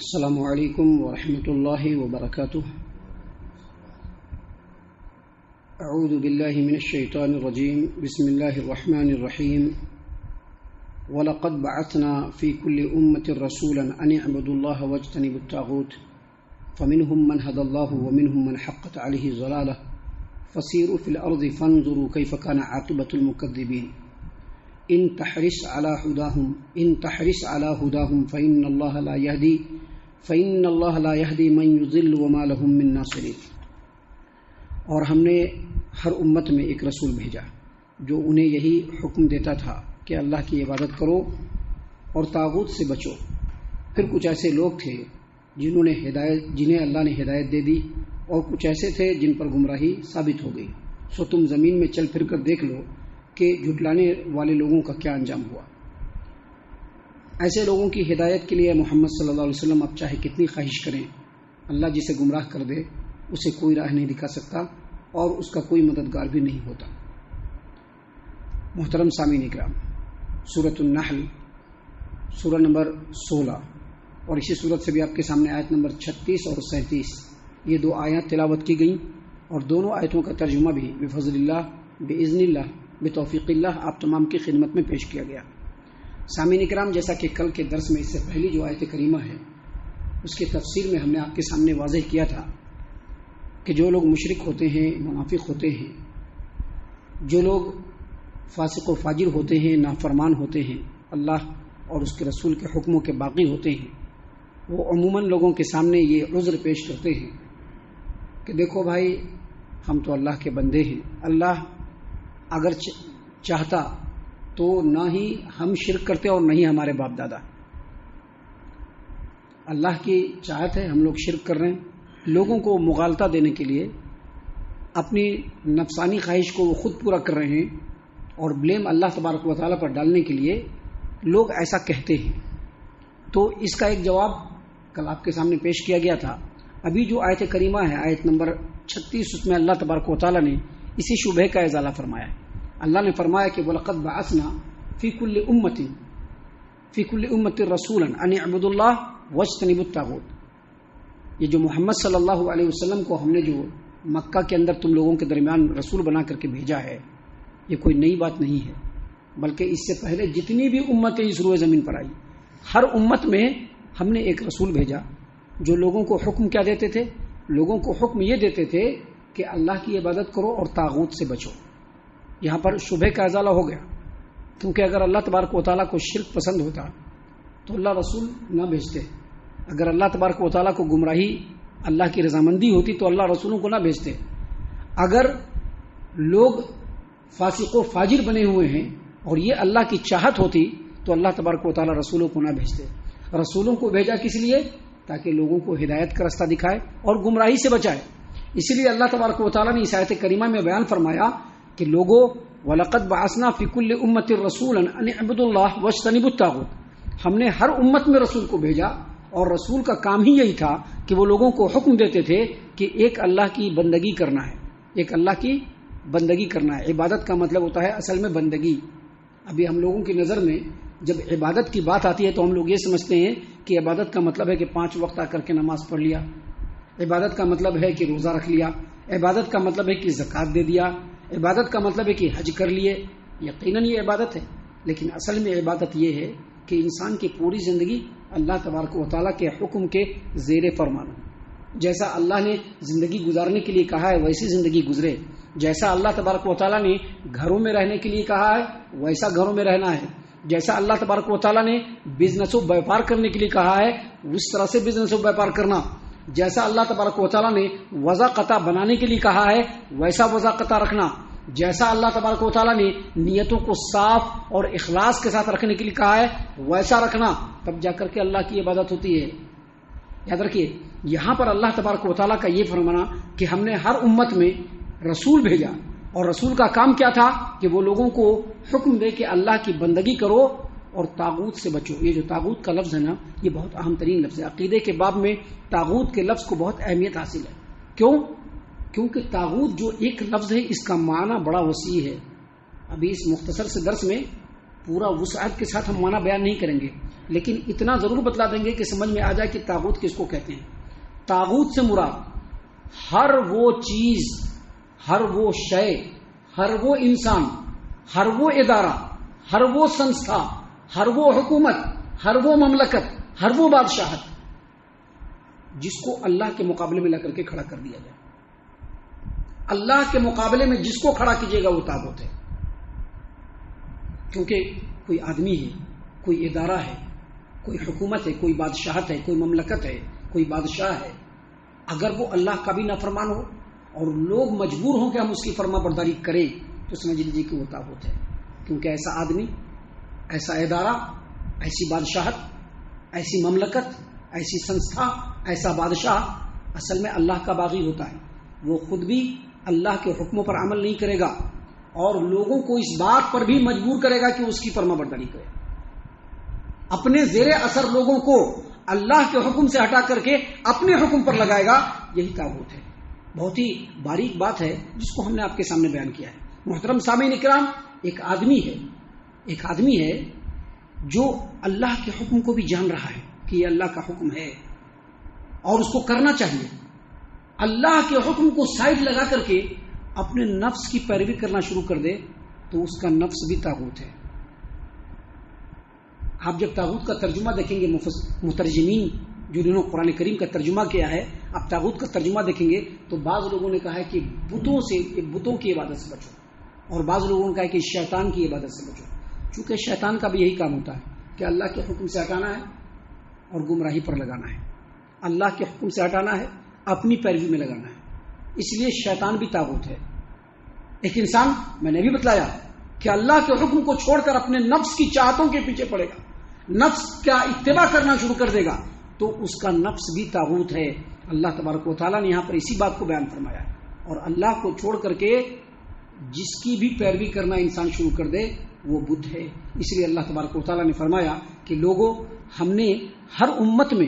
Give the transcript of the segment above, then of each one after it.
السلام علیکم ورحمۃ اللہ وبرکاتہ۔ اعوذ باللہ من الشیطان الرجیم، بسم اللہ الرحمن الرحیم۔ وَلَقَدْ بَعَثْنَا فِي كُلِّ أُمَّةٍ رَسُولًا أَنِ اعْبُدُوا اللَّهَ وَاجْتَنِبُوا الطَّاغُوتَ فَمِنْهُمْ مَنْ هَدَى اللَّهُ وَمِنْهُمْ مَنْ حَقَّتْ عَلَيْهِ الضَّلَالَةُ فَسِيرُوا فِي الْأَرْضِ فَانظُرُوا كَيْفَ كَانَ عَاقِبَةُ الْمُكَذِّبِينَ إن تحرص على هداهم فإن الله لا يهدي من يضل وما لهم من ناصرين۔ اور ہم نے ہر امت میں ایک رسول بھیجا جو انہیں یہی حکم دیتا تھا کہ اللہ کی عبادت کرو اور طاغوت سے بچو۔ پھر کچھ ایسے لوگ تھے جنہیں اللہ نے ہدایت دے دی، اور کچھ ایسے تھے جن پر گمراہی ثابت ہو گئی۔ سو تم زمین میں چل پھر کر دیکھ لو کہ جھٹلانے والے لوگوں کا کیا انجام ہوا۔ ایسے لوگوں کی ہدایت کے لیے محمد صلی اللہ علیہ وسلم اب چاہے کتنی خواہش کریں، اللہ جسے گمراہ کر دے اسے کوئی راہ نہیں دکھا سکتا اور اس کا کوئی مددگار بھی نہیں ہوتا۔ محترم سامعین اکرام، سورۃ النحل سورہ نمبر 16 اور اسی سورت سے بھی آپ کے سامنے آیت نمبر 36 اور 37 یہ دو آیات تلاوت کی گئیں، اور دونوں آیتوں کا ترجمہ بھی بفضل اللہ، باذن اللہ، بتوفیق اللہ آپ تمام کی خدمت میں پیش کیا گیا۔ سامعین اکرام، جیسا کہ کل کے درس میں اس سے پہلی جو آیت کریمہ ہے اس کی تفسیر میں ہم نے آپ کے سامنے واضح کیا تھا کہ جو لوگ مشرک ہوتے ہیں، منافق ہوتے ہیں، جو لوگ فاسق و فاجر ہوتے ہیں، نافرمان ہوتے ہیں، اللہ اور اس کے رسول کے حکموں کے باغی ہوتے ہیں، وہ عموماً لوگوں کے سامنے یہ عذر پیش کرتے ہیں کہ دیکھو بھائی، ہم تو اللہ کے بندے ہیں، اللہ اگر چاہتا تو نہ ہی ہم شرک کرتے اور نہ ہی ہمارے باپ دادا۔ اللہ کی چاہت ہے، ہم لوگ شرک کر رہے ہیں، لوگوں کو مغالطہ دینے کے لیے اپنی نفسانی خواہش کو وہ خود پورا کر رہے ہیں، اور بلیم اللہ تبارک و تعالیٰ پر ڈالنے کے لیے لوگ ایسا کہتے ہیں۔ تو اس کا ایک جواب کل آپ کے سامنے پیش کیا گیا تھا۔ ابھی جو آیت کریمہ ہے، آیت نمبر 36، اس میں اللہ تبارک و تعالیٰ نے اسی شبہ کا ازالہ فرمایا ہے۔ اللہ نے فرمایا کہ وَلَقَدْ بَعَثْنَا فِي كُلِّ أُمَّةٍ رَسُولًا أَنِ اعْبُدُوا اللَّهَ وَاجْتَنِبُوا الطَّاغُوتَ۔ یہ جو محمد صلی اللہ علیہ وسلم کو ہم نے جو مکہ کے اندر تم لوگوں کے درمیان رسول بنا کر کے بھیجا ہے، یہ کوئی نئی بات نہیں ہے، بلکہ اس سے پہلے جتنی بھی امتیں اس روئے زمین پر آئی، ہر امت میں ہم نے ایک رسول بھیجا جو لوگوں کو حکم کیا دیتے تھے؟ لوگوں کو حکم یہ دیتے تھے کہ اللہ کی عبادت کرو اور طاغوت سے بچو۔ یہاں پر شبہ کا ازالہ ہو گیا، کیونکہ اگر اللہ تبارک و تعالیٰ کو شرک پسند ہوتا تو اللہ رسول نہ بھیجتے، اگر اللہ تبارک و تعالیٰ کو گمراہی اللہ کی رضامندی ہوتی تو اللہ رسولوں کو نہ بھیجتے، اگر لوگ فاسق و فاجر بنے ہوئے ہیں اور یہ اللہ کی چاہت ہوتی تو اللہ تبارک و تعالیٰ رسولوں کو نہ بھیجتے۔ رسولوں کو بھیجا کس لیے؟ تاکہ لوگوں کو ہدایت کا رستہ دکھائے اور گمراہی سے بچائے۔ اسی لیے اللہ تبارک و تعالیٰ نے اس آیت کریمہ میں بیان فرمایا کہ لوگوں وَلَقَدْ بَعَثْنَا فِي كُلِّ أُمَّةٍ رَسُولًا أَنِ اعْبُدُوا اللَّهَ وَاجْتَنِبُوا الطَّاغُوتَ۔ ہم نے ہر امت میں رسول کو بھیجا، اور رسول کا کام ہی یہی تھا کہ وہ لوگوں کو حکم دیتے تھے کہ ایک اللہ کی بندگی کرنا ہے، ایک اللہ کی بندگی کرنا ہے۔ عبادت کا مطلب ہوتا ہے اصل میں بندگی۔ ابھی ہم لوگوں کی نظر میں جب عبادت کی بات آتی ہے تو ہم لوگ یہ سمجھتے ہیں کہ عبادت کا مطلب ہے کہ 5 وقت آ کر کے نماز پڑھ لیا، عبادت کا مطلب ہے کہ روزہ رکھ لیا، عبادت کا مطلب ہے کہ زکوٰۃ دے دیا، عبادت کا مطلب ہے کہ حج کر لیے۔ یقیناً یہ عبادت ہے، لیکن اصل میں عبادت یہ ہے کہ انسان کی پوری زندگی اللہ تبارک و تعالیٰ کے حکم کے زیر فرمان ہو۔ جیسا اللہ نے زندگی گزارنے کے لیے کہا ہے ویسی زندگی گزرے، جیسا اللہ تبارک و تعالیٰ نے گھروں میں رہنے کے لیے کہا ہے ویسا گھروں میں رہنا ہے، جیسا اللہ تبارک و تعالیٰ نے بزنس و بیپار کرنے کے لیے کہا ہے اس طرح سے بزنس و بیپار کرنا، جیسا اللہ تبارک و تعالیٰ نے وضع قطع بنانے کے لیے کہا ہے ویسا وضع قطع رکھنا، جیسا اللہ تبارک و تعالیٰ نے نیتوں کو صاف اور اخلاص کے ساتھ رکھنے کے لیے کہا ہے ویسا رکھنا، تب جا کر کے اللہ کی عبادت ہوتی ہے۔ یاد رکھیے، یہاں پر اللہ تبارک و تعالیٰ کا یہ فرمانا کہ ہم نے ہر امت میں رسول بھیجا، اور رسول کا کام کیا تھا کہ وہ لوگوں کو حکم دے کہ اللہ کی بندگی کرو اور طاغوت سے بچو۔ یہ جو طاغوت کا لفظ ہے نا، یہ بہت اہم ترین لفظ ہے۔ عقیدے کے باب میں طاغوت کے لفظ کو بہت اہمیت حاصل ہے۔ کیوں؟ کیونکہ طاغوت جو ایک لفظ ہے اس کا معنی بڑا وسیع ہے۔ ابھی اس مختصر سے درس میں پورا وسعت کے ساتھ ہم معنی بیان نہیں کریں گے، لیکن اتنا ضرور بتلا دیں گے کہ سمجھ میں آ جائے کہ طاغوت کس کو کہتے ہیں۔ طاغوت سے مراد ہر وہ چیز، ہر وہ شے، ہر وہ انسان، ہر وہ ادارہ، ہر وہ سنستھا، ہر وہ حکومت، ہر وہ مملکت، ہر وہ بادشاہت جس کو اللہ کے مقابلے میں لا کر کے کھڑا کر دیا جائے۔ اللہ کے مقابلے میں جس کو کھڑا کیجیے گا وہ طاغوت ہے، کیونکہ کوئی آدمی ہے، کوئی ادارہ ہے، کوئی حکومت ہے، کوئی بادشاہت ہے، کوئی مملکت ہے، کوئی بادشاہ ہے، اگر وہ اللہ کا بھی نافرمان ہو اور لوگ مجبور ہوں کہ ہم اس کی فرما برداری کریں تو سمجھ لیجیے کہ وہ طاغوت ہے، کیونکہ ایسا آدمی، ایسا ادارہ، ایسی بادشاہت، ایسی مملکت، ایسی سنستھا، ایسا بادشاہ اصل میں اللہ کا باغی ہوتا ہے۔ وہ خود بھی اللہ کے حکموں پر عمل نہیں کرے گا اور لوگوں کو اس بات پر بھی مجبور کرے گا کہ اس کی فرما برداری کرے، اپنے زیر اثر لوگوں کو اللہ کے حکم سے ہٹا کر کے اپنے حکم پر لگائے گا، یہی طاغوت ہے۔ بہت ہی باریک بات ہے جس کو ہم نے آپ کے سامنے بیان کیا ہے۔ محترم سامعین اکرام، ایک آدمی ہے جو اللہ کے حکم کو بھی جان رہا ہے کہ یہ اللہ کا حکم ہے اور اس کو کرنا چاہیے، اللہ کے حکم کو سائڈ لگا کر کے اپنے نفس کی پیروی کرنا شروع کر دے تو اس کا نفس بھی طاغوت ہے۔ آپ جب طاغوت کا ترجمہ دیکھیں گے، مترجمین جنہوں نے قرآن کریم کا ترجمہ کیا ہے، آپ طاغوت کا ترجمہ دیکھیں گے تو بعض لوگوں نے کہا ہے کہ بتوں کی عبادت سے بچو، اور بعض لوگوں نے کہا ہے کہ شیطان کی عبادت سے بچو، چونکہ شیطان کا بھی یہی کام ہوتا ہے کہ اللہ کے حکم سے ہٹانا ہے اور گمراہی پر لگانا ہے، اللہ کے حکم سے ہٹانا ہے، اپنی پیروی میں لگانا ہے، اس لیے شیطان بھی طاغوت ہے۔ ایک انسان، میں نے بھی بتلایا کہ اللہ کے حکم کو چھوڑ کر اپنے نفس کی چاہتوں کے پیچھے پڑے گا، نفس کا اتباع کرنا شروع کر دے گا تو اس کا نفس بھی طاغوت ہے۔ اللہ تبارک و تعالیٰ نے یہاں پر اسی بات کو بیان فرمایا ہے، اور اللہ کو چھوڑ کر کے جس کی بھی پیروی کرنا انسان شروع کر دے وہ بت ہے۔ اس لیے اللہ تبارک و تعالیٰ نے فرمایا کہ لوگوں، ہم نے ہر امت میں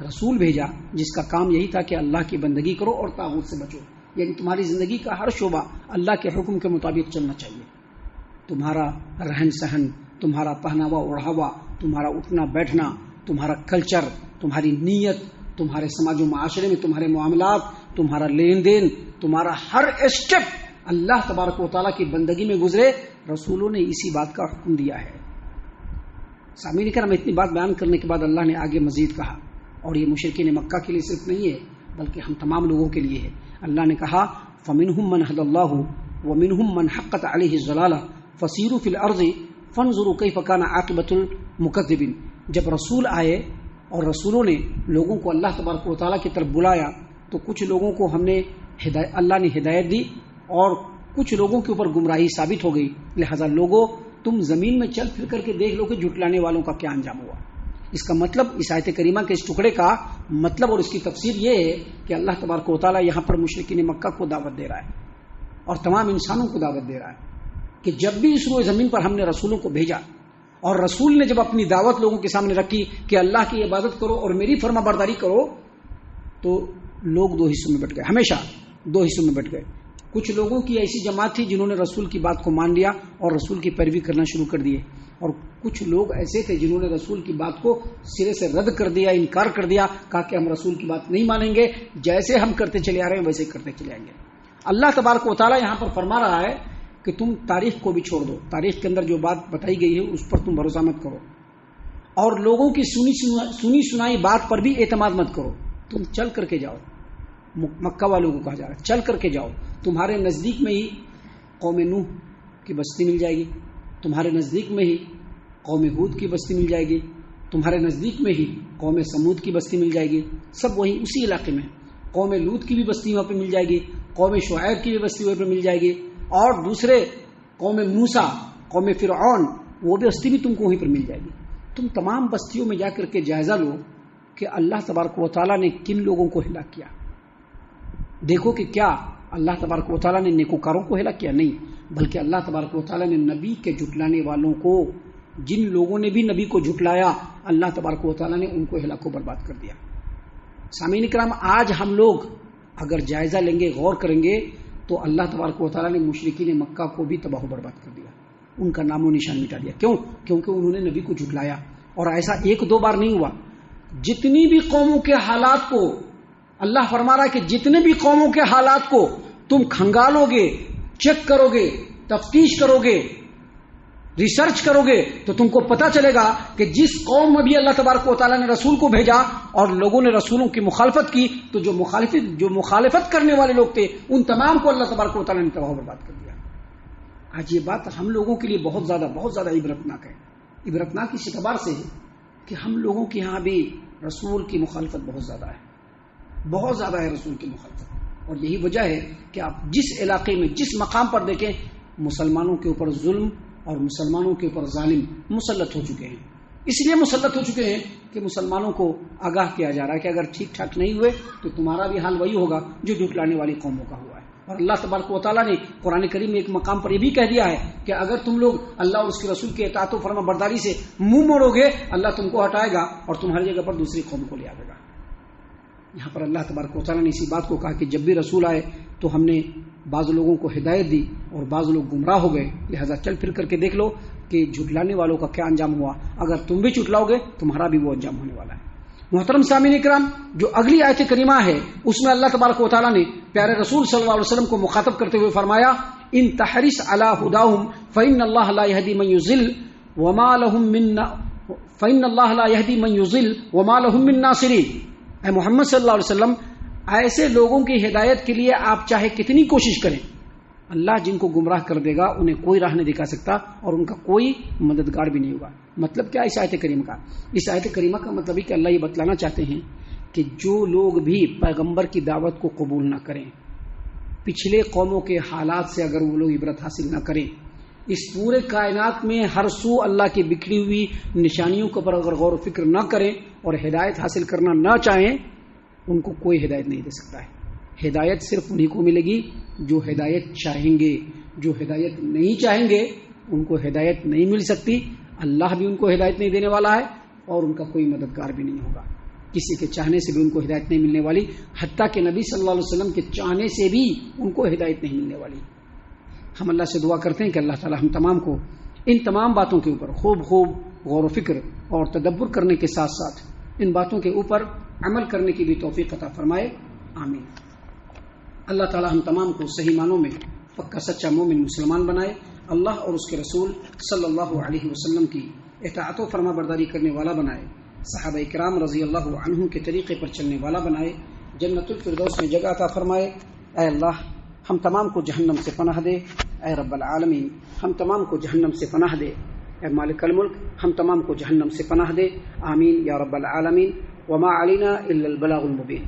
رسول بھیجا جس کا کام یہی تھا کہ اللہ کی بندگی کرو اور طاغوت سے بچو، یعنی تمہاری زندگی کا ہر شعبہ اللہ کے حکم کے مطابق چلنا چاہیے۔ تمہارا رہن سہن، تمہارا پہناوا اوڑھاوا، تمہارا اٹھنا بیٹھنا، تمہارا کلچر، تمہاری نیت، تمہارے سماج و معاشرے میں تمہارے معاملات، تمہارا لین دین، تمہارا ہر اسٹیپ اللہ تبارک و تعالیٰ کی بندگی میں گزرے۔ رسولوں نے اسی بات کا حکم دیا ہے۔ سامعین کرام، اتنی بات بیان کرنے کے بعد اللہ نے آگے مزید کہا، اور یہ مشرکین مکہ کے لیے صرف نہیں ہے بلکہ ہم تمام لوگوں کے لیے ہے۔ اللہ نے کہا فَمِنْهُمْ مَنْ هَدَى اللَّهُ وَمِنْهُمْ مَنْ حَقَّتْ عَلَيْهِ الضَّلَالَةُ فَسِيرُوا فِي الْأَرْضِ فَانظُرُوا كَيْفَ كَانَ عَاقِبَةُ الْمُكَذِّبِينَ۔ جب رسول آئے اور رسولوں نے لوگوں کو اللہ تبارک و تعالیٰ کی طرف بلایا تو کچھ لوگوں کو اللہ نے ہدایت دی اور کچھ لوگوں کے اوپر گمراہی ثابت ہو گئی، لہذا لوگوں تم زمین میں چل پھر کر کے دیکھ لو کہ جھٹلانے والوں کا کیا انجام ہوا۔ اس کا مطلب، اس آیت کریمہ کے اس ٹکڑے کا مطلب اور اس کی تفسیر یہ ہے کہ اللہ تبارک و تعالیٰ یہاں پر مشرکین مکہ کو دعوت دے رہا ہے اور تمام انسانوں کو دعوت دے رہا ہے کہ جب بھی اس روئے زمین پر ہم نے رسولوں کو بھیجا اور رسول نے جب اپنی دعوت لوگوں کے سامنے رکھی کہ اللہ کی عبادت کرو اور میری فرما برداری کرو، تو لوگ دو حصوں میں بٹ گئے، ہمیشہ دو حصوں میں بٹ گئے۔ کچھ لوگوں کی ایسی جماعت تھی جنہوں نے رسول کی بات کو مان لیا اور رسول کی پیروی کرنا شروع کر دیے، اور کچھ لوگ ایسے تھے جنہوں نے رسول کی بات کو سرے سے رد کر دیا، انکار کر دیا، کہا کہ ہم رسول کی بات نہیں مانیں گے، جیسے ہم کرتے چلے آ رہے ہیں ویسے کرتے چلے آئیں گے۔ اللہ تبارک و تعالیٰ یہاں پر فرما رہا ہے کہ تم تاریخ کو بھی چھوڑ دو، تاریخ کے اندر جو بات بتائی گئی ہے اس پر تم بھروسہ مت کرو، اور لوگوں کی سنی سنائی بات پر بھی اعتماد مت کرو، تم چل کر کے جاؤ۔ مکہ والوں کو کہا جا رہا ہے چل کر کے جاؤ، تمہارے نزدیک میں ہی قوم نوح کی بستی مل جائے گی، تمہارے نزدیک میں ہی قوم ہود کی بستی مل جائے گی، تمہارے نزدیک میں ہی قوم سمود کی بستی مل جائے گی، سب وہی اسی علاقے میں۔ قوم لوط کی بھی بستی وہاں پہ مل جائے گی، قوم شعیب کی بھی بستی وہاں پہ مل جائے گی، اور دوسرے قوم موسیٰ، قوم فرعون، وہ بھی بستی بھی تم کو وہیں پر مل جائے گی۔ تم تمام بستیوں میں جا کر کے جائزہ لو کہ اللہ تبارک و تعالیٰ نے کن لوگوں کو ہلاک کیا۔ دیکھو کہ کیا اللہ تبارک و تعالیٰ نے نیکوکاروں کو ہلاک کیا؟ نہیں، بلکہ اللہ تبارک و تعالیٰ نے نبی کے جھٹلانے والوں کو، جن لوگوں نے بھی نبی کو جھٹلایا، اللہ تبارک و تعالیٰ نے ان کو ہلاک و برباد کر دیا۔ سامعین کرام، آج ہم لوگ اگر جائزہ لیں گے، غور کریں گے، تو اللہ تبارک و تعالیٰ نے مشرکین مکہ کو بھی تباہ و برباد کر دیا۔ ان کا نام و نشان مٹا دیا. کیوں؟ کیونکہ انہوں نے نبی کو جھٹلایا. اور ایسا ایک دو بار نہیں ہوا. جتنی بھی قوموں کے حالات کو اللہ فرما رہا ہے کہ جتنے بھی قوموں کے حالات کو تم کھنگالو گے، چیک کرو گے، تفتیش کرو گے، ریسرچ کرو گے تو تم کو پتا چلے گا کہ جس قوم میں بھی اللہ تبارک و تعالیٰ نے رسول کو بھیجا اور لوگوں نے رسولوں کی مخالفت کی تو جو مخالفت کرنے والے لوگ تھے ان تمام کو اللہ تبارک و تعالیٰ نے تباہ و برباد کر دیا. آج یہ بات ہم لوگوں کے لیے بہت زیادہ عبرتناک ہے. عبرتناک اس اعتبار سے ہے کہ ہم لوگوں کے ہاں بھی رسول کی مخالفت بہت زیادہ ہے رسول کی مخالفت. اور یہی وجہ ہے کہ آپ جس علاقے میں جس مقام پر دیکھیں مسلمانوں کے اوپر ظلم اور مسلمانوں کے اوپر ظالم مسلط ہو چکے ہیں. اس لیے مسلط ہو چکے ہیں کہ مسلمانوں کو آگاہ کیا جا رہا ہے کہ اگر ٹھیک ٹھاک نہیں ہوئے تو تمہارا بھی حال وہی ہوگا جو جھٹلانے والی قوموں کا ہوا ہے. اور اللہ تبارک و تعالیٰ نے قرآن کریم میں ایک مقام پر یہ بھی کہہ دیا ہے کہ اگر تم لوگ اللہ اور اس کے رسول کے اطاعت و فرما برداری سے منہ موڑو گے اللہ تم کو ہٹائے گا اور تمہاری جگہ پر دوسری قوم کو لے آئے گا. یہاں پر اللہ تبارک و تعالیٰ نے اسی بات کو کہا کہ جب بھی رسول آئے تو ہم نے بعض لوگوں کو ہدایت دی اور بعض لوگ گمراہ ہو گئے. لہذا چل پھر کر کے دیکھ لو کہ جھٹلانے والوں کا کیا انجام ہوا. اگر تم بھی جھٹلاؤ گے تمہارا بھی وہ انجام ہونے والا ہے. محترم سامعین اکرام، جو اگلی آیت کریمہ ہے اس میں اللہ تبارک و تعالیٰ نے پیارے رسول صلی اللہ علیہ وسلم کو مخاطب کرتے ہوئے فرمایا ان تحرس علی ہداہم فإن اللہ لا یہدی من یضل وما لهم من ناصرین. اے محمد صلی اللہ علیہ وسلم، ایسے لوگوں کی ہدایت کے لیے آپ چاہے کتنی کوشش کریں، اللہ جن کو گمراہ کر دے گا انہیں کوئی راہ نہیں دکھا سکتا اور ان کا کوئی مددگار بھی نہیں ہوگا. مطلب کیا اس آیت کریمہ کا؟ اس آیت کریمہ کا مطلب ہے کہ اللہ یہ بتلانا چاہتے ہیں کہ جو لوگ بھی پیغمبر کی دعوت کو قبول نہ کریں، پچھلے قوموں کے حالات سے اگر وہ لوگ عبرت حاصل نہ کریں، اس پورے کائنات میں ہر سو اللہ کی بکھری ہوئی نشانیوں کے اوپر اگر غور و فکر نہ کریں اور ہدایت حاصل کرنا نہ چاہیں، ان کو کوئی ہدایت نہیں دے سکتا ہے. ہدایت صرف انہی کو ملے گی جو ہدایت چاہیں گے. جو ہدایت نہیں چاہیں گے ان کو ہدایت نہیں مل سکتی. اللہ بھی ان کو ہدایت نہیں دینے والا ہے اور ان کا کوئی مددگار بھی نہیں ہوگا. کسی کے چاہنے سے بھی ان کو ہدایت نہیں ملنے والی، حتیٰ کہ نبی صلی اللہ علیہ وسلم کے چاہنے سے بھی ان کو ہدایت نہیں ملنے والی. ہم اللہ سے دعا کرتے ہیں کہ اللہ تعالی ہم تمام کو ان تمام باتوں کے اوپر خوب غور و فکر اور تدبر کرنے کے ساتھ ساتھ ان باتوں کے اوپر عمل کرنے کی بھی توفیق عطا فرمائے. آمین. اللہ تعالی ہم تمام کو صحیح معنوں میں پکا سچا مومن مسلمان بنائے. اللہ اور اس کے رسول صلی اللہ علیہ وسلم کی اطاعت و فرما برداری کرنے والا بنائے. صحابہ کرام رضی اللہ عنہم کے طریقے پر چلنے والا بنائے. جنت الفردوس میں جگہ عطا فرمائے. اے اللہ ہم تمام کو جہنم سے پناہ دے. اے رب العالمین ہم تمام کو جہنم سے پناہ دے. اے مالک الملک ہم تمام کو جہنم سے پناہ دے. آمین یا رب العالمین. وما علینا الا البلاغ المبین.